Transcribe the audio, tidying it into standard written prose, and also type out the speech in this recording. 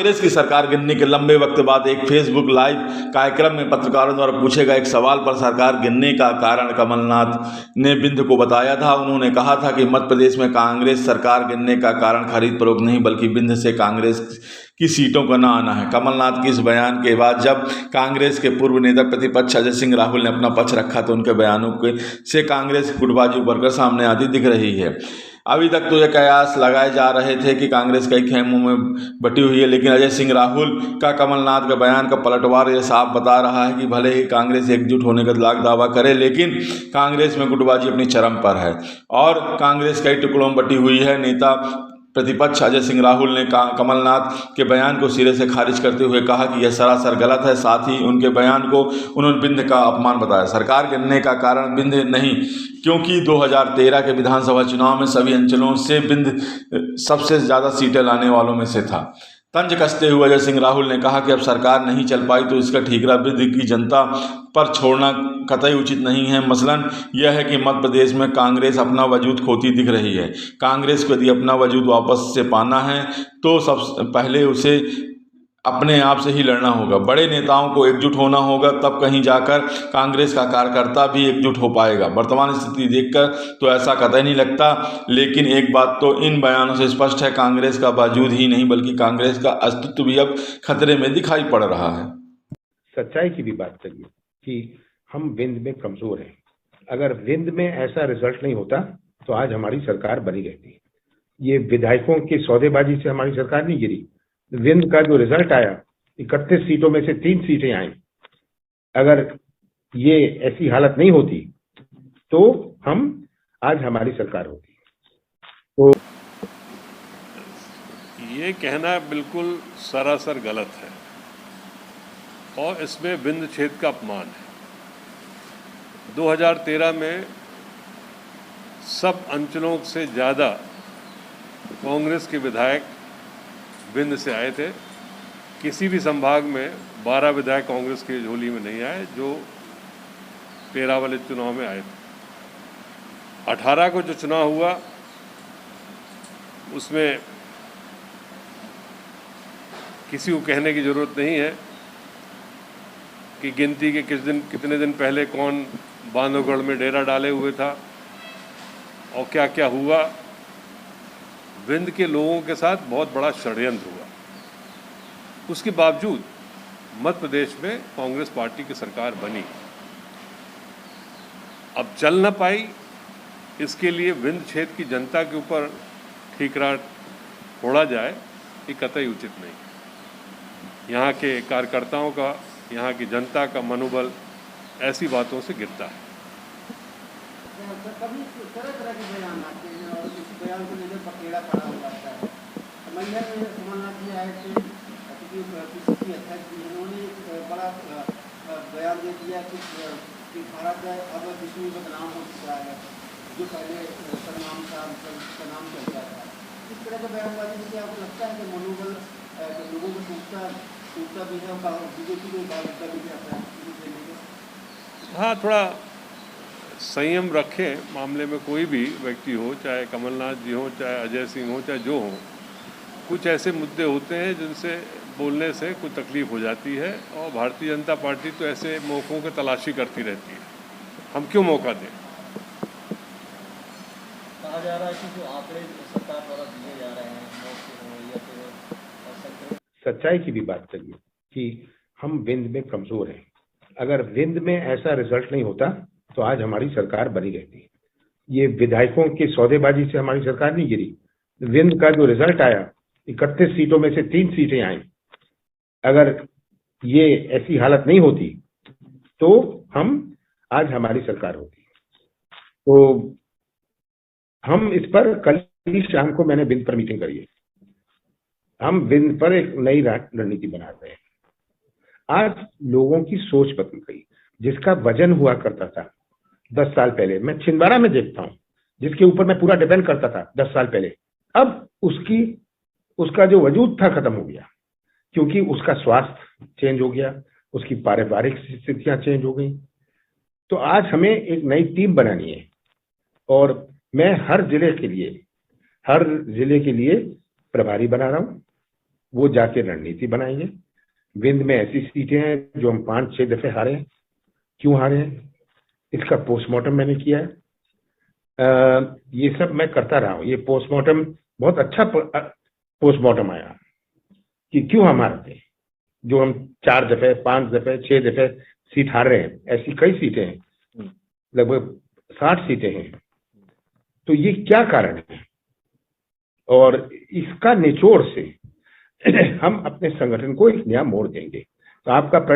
कांग्रेस की सरकार गिरने के लंबे वक्त बाद एक फेसबुक लाइव कार्यक्रम में पत्रकारों द्वारा पूछे गए एक सवाल पर सरकार गिरने का कारण कमलनाथ ने बिंद को बताया था। उन्होंने कहा था कि मध्य प्रदेश में कांग्रेस सरकार गिरने का कारण खरीद फरोख्त नहीं बल्कि बिंद से कांग्रेस की सीटों का न आना है। कमलनाथ के इस बयान के बाद जब कांग्रेस के पूर्व नेता प्रतिपक्ष अजय सिंह राहुल ने अपना पक्ष रखा तो उनके बयानों से कांग्रेस की गुटबाजी उभरकर सामने आती दिख रही है। अभी तक तो ये कयास लगाए जा रहे थे कि कांग्रेस कई खेमों में बटी हुई है, लेकिन अजय सिंह राहुल का कमलनाथ का बयान का पलटवार ये साफ बता रहा है कि भले ही कांग्रेस एकजुट होने का लाख दावा करे, लेकिन कांग्रेस में गुटबाजी अपनी चरम पर है और कांग्रेस कई टुकड़ों में बटी हुई है। नेता प्रतिपक्ष अजय सिंह राहुल ने कमलनाथ के बयान को सिरे से खारिज करते हुए कहा कि यह सरासर गलत है। साथ ही उनके बयान को उन्होंने बिंद का अपमान बताया। सरकार गिरने का कारण बिंद नहीं, क्योंकि 2013 के विधानसभा चुनाव में सभी अंचलों से बिंद सबसे ज़्यादा सीटें लाने वालों में से था। तंज कसते हुए अजय सिंह राहुल ने कहा कि अब सरकार नहीं चल पाई तो इसका ठीकरा बिंद की जनता पर छोड़ना कतई उचित नहीं है। मसलन यह है कि मध्य प्रदेश में कांग्रेस अपना वजूद खोती दिख रही है। कांग्रेस को यदि अपना वजूद वापस से पाना है तो सबसे पहले उसे अपने आप से ही लड़ना होगा। बड़े नेताओं को एकजुट होना होगा, तब कहीं जाकर कांग्रेस का कार्यकर्ता भी एकजुट हो पाएगा। वर्तमान स्थिति देखकर तो ऐसा कतई नहीं लगता, लेकिन एक बात तो इन बयानों से स्पष्ट है, कांग्रेस का वजूद ही नहीं बल्कि कांग्रेस का अस्तित्व भी अब खतरे में दिखाई पड़ रहा है। सच्चाई की भी बात करिए कि हम विंध्य में कमजोर हैं। अगर विंध्य में ऐसा रिजल्ट नहीं होता तो आज हमारी सरकार बनी रहती। ये विधायकों की सौदेबाजी से हमारी सरकार नहीं गिरी। विंध्य का जो रिजल्ट आया, 31 सीटों में से 3 सीटें आई। अगर ये ऐसी हालत नहीं होती तो आज हमारी सरकार होती। तो ये कहना बिल्कुल सरासर गलत है और इसमें विंध्य क्षेत्र का अपमान है। 2013 में सब अंचलों से ज़्यादा कांग्रेस के विधायक विंध्य से आए थे। किसी भी संभाग में 12 विधायक कांग्रेस की झोली में नहीं आए जो 13 वाले चुनाव में आए थे। 18 को जो चुनाव हुआ उसमें किसी को कहने की ज़रूरत नहीं है कि गिनती के कितने दिन पहले कौन बांधवगढ़ में डेरा डाले हुए था और क्या क्या हुआ। विंध्य के लोगों के साथ बहुत बड़ा षड्यंत्र हुआ। उसके बावजूद मध्य प्रदेश में कांग्रेस पार्टी की सरकार बनी। अब चल न पाई, इसके लिए विंध्य क्षेत्र की जनता के ऊपर ठीकरा फोड़ा जाए, ये कतई उचित नहीं। यहाँ के कार्यकर्ताओं का, यहाँ की जनता का मनोबल ऐसी बातों से गिरता है। कभी तरह तरह के बयान आते हैं और इस बयान को लेकर पकेड़ा पड़ा हो जाता है। महिला में कमलनाथ जी आए थे, किसी अध्यक्ष जी, उन्होंने एक बड़ा बयान दे दिया कि भारत अब विश्व में बदनाम हो चुका है, जो पहले सलमान साहब का नाम चल गया था। इस तरह का बयानबाजी से आपको लगता है कि मनोबल लोगों को टूटता भी है और बीजेपी को बाधित भी जाता है। हाँ, थोड़ा संयम रखें। मामले में कोई भी व्यक्ति हो, चाहे कमलनाथ जी हो, चाहे अजय सिंह हो, चाहे जो हो, कुछ ऐसे मुद्दे होते हैं जिनसे बोलने से कुछ तकलीफ हो जाती है और भारतीय जनता पार्टी तो ऐसे मौक़ों की तलाशी करती रहती है। हम क्यों मौका दें? कहा जा रहा है कि जो आंकड़े सरकार द्वारा दिए जा रहे हैं, सच्चाई की भी बात करिए कि हम विंध्य में कमजोर हैं। अगर विंध्य में ऐसा रिजल्ट नहीं होता तो आज हमारी सरकार बनी रहती। ये विधायकों की सौदेबाजी से हमारी सरकार नहीं गिरी। विंध्य का जो रिजल्ट आया, 31 सीटों में से 3 सीटें आई। अगर ये ऐसी हालत नहीं होती तो आज हमारी सरकार होती। तो हम इस पर कल ही शाम को मैंने विंध्य पर मीटिंग करी है। हम विंध्य पर एक नई रणनीति बना रहे हैं। आज लोगों की सोच बदल गई। जिसका वजन हुआ करता था 10 साल पहले, मैं छिंदवाड़ा में देखता हूं, जिसके ऊपर मैं पूरा डिपेंड करता था 10 साल पहले, अब उसका जो वजूद था खत्म हो गया, क्योंकि उसका स्वास्थ्य चेंज हो गया, उसकी पारिवारिक स्थितियां चेंज हो गई। तो आज हमें एक नई टीम बनानी है और मैं हर जिले के लिए प्रभारी बना रहा हूं। वो जाके रणनीति बनाएंगे। विंध्य में ऐसी सीटें हैं जो हम 5-6 दफे हारे हैं। क्यों हारे हैं, इसका पोस्टमार्टम मैंने किया है। ये सब मैं करता रहा हूँ। ये पोस्टमार्टम बहुत अच्छा पोस्टमार्टम आया कि क्यों हम हारते हैं। जो हम 4 दफे, 5 दफे, 6 दफे सीट हार रहे हैं, ऐसी कई सीटें हैं, लगभग 60 सीटें हैं। तो ये क्या कारण है, और इसका निचोड़ से हम अपने संगठन को एक नया मोड़ देंगे। तो आपका